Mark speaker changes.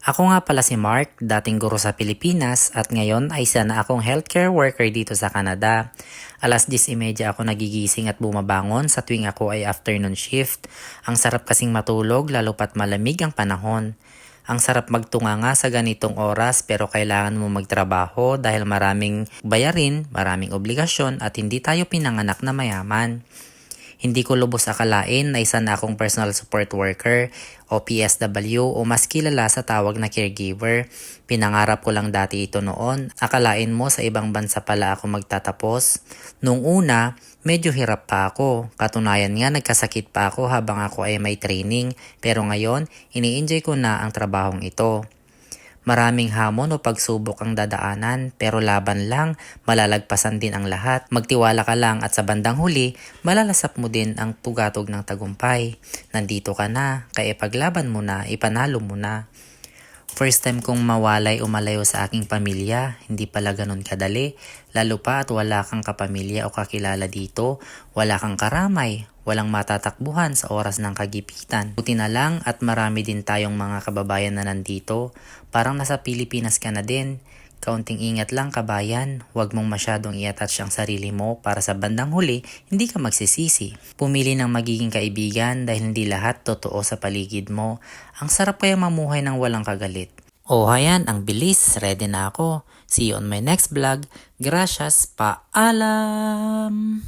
Speaker 1: Ako nga pala si Mark, dating guro sa Pilipinas at ngayon ay isa na akong healthcare worker dito sa Canada. Alas 10:30 ako nagigising at bumabangon sa tuwing ako ay afternoon shift. Ang sarap kasing matulog lalo pat malamig ang panahon. Ang sarap magtunganga sa ganitong oras pero kailangan mo magtrabaho dahil maraming bayarin, maraming obligasyon at hindi tayo pinanganak na mayaman. Hindi ko lubos akalain na isa na akong personal support worker o PSW o mas kilala sa tawag na caregiver. Pinangarap ko lang dati ito noon. Akalain mo sa ibang bansa pala ako magtatapos. Nung una, medyo hirap pa ako. Katunayan nga nagkasakit pa ako habang ako ay may training. Pero ngayon, ini-enjoy ko na ang trabahong ito. Maraming hamon o pagsubok ang dadaanan pero laban lang, malalagpasan din ang lahat. Magtiwala ka lang at sa bandang huli, malalasap mo din ang tugatog ng tagumpay. Nandito ka na, kaya ipaglaban mo na, ipanalo mo na. First time kong mawalay o malayo sa aking pamilya, hindi pala ganun kadali. Lalo pa at wala kang kapamilya o kakilala dito, wala kang karamay, walang matatakbuhan sa oras ng kagipitan. Buti na lang at marami din tayong mga kababayan na nandito. Parang nasa Pilipinas ka na din. Kaunting ingat lang kabayan, huwag mong masyadong i-attach ang sarili mo para sa bandang huli, hindi ka magsisisi. Pumili ng magiging kaibigan dahil hindi lahat totoo sa paligid mo. Ang sarap kaya mamuhay ng walang kagalit. Oh, ayan, ang bilis, ready na ako. See you on my next vlog. Gracias, paalam!